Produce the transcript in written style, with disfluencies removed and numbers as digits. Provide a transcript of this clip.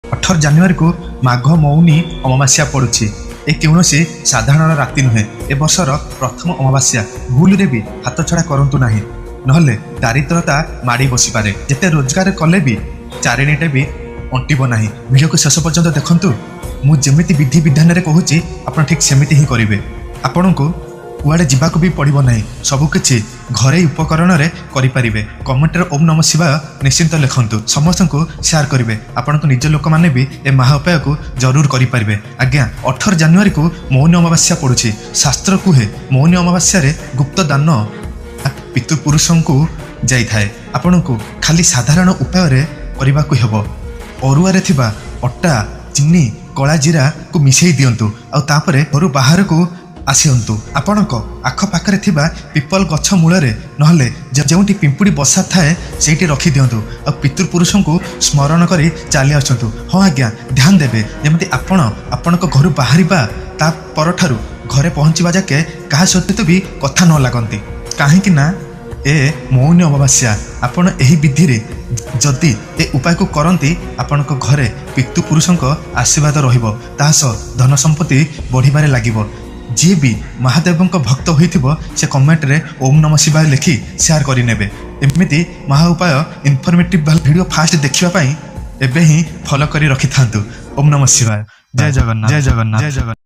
18 ଜାନୁଆରୀ को माघ मौनी अमावास्या पड़ुछि। ए कौनसी साधारण राति नुहे, ए वर्षर प्रथम अमावास्या। भूल रे भी हाथ छड़ा करंतु नाही, नहले दारिद्रता माड़ी बसी पारे। जेते रोजगार कले भी चारिणीटे भी अंटिब नाही। वीडियो को शेष पर्यंत देखंतु। मु जेमिति विधि विधान रे कहूछि आपण ठीक सेमिति ही करिवे। आपनको कुआडे जिबाकू भी पड़िबो नाही, सबकिछि घरे उपकरण रे करि परिबे। कमेंट रे ओम नमः शिवाय निश्चिंत लिखंतु, समस्त को शेयर करिवे। आपनको निज लोक माने भी ए महा उपाय को जरूर करि परिबे। आज्ञा 18 जानुआरी को मौनी अमावास्या पड़ुछि। शास्त्र कुहे मौनी अमावास्या रे गुप्त दान पितृपुरुषों को जाई थाए। आपनको खाली साधारण उपाय रे करिबाकू हेबो। अरुआ रे थिबा अट्टा, चिनी, कला जीरा को मिसई दियंतु आ तापरे घरु बाहर को आसतु। आपणक आखपाखे थिबा पिपल गछ मूलरे नहले जोंटी पिंपुड़ी बसा थाए सेठी रखी दियंतु आ पितृपुरुषों को स्मरण करी चली आसतु। हाँ आज्ञा ध्यान देबे, जेमति आपणक घरु बाहरिबा ता परठारु घरे पहुँचवा जाके कहा सहित भी कथा न लागंती। काहेकि ना ए मौनी अमावास्या। आपण एही विधि रे जदि ए उपाय को करंती आपणक घरे पितृपुरुषों आशीर्वाद रहिबो, ताहा सह धन संपत्ति बढ़िबारे लागिबो। जी भी महादेव भक्त होइथिबो से कमेंट रे ओम नमः शिवाय लिखि शेयर करि नेबे। एमिति महा उपाय इनफॉर्मेटिव वीडियो फास्ट देखिबा पई एबे ही फॉलो करी रखि थांतु। ओम नमः शिवाय। जय जगन्नाथ, जय जगन्नाथ, जय जगन्नाथ।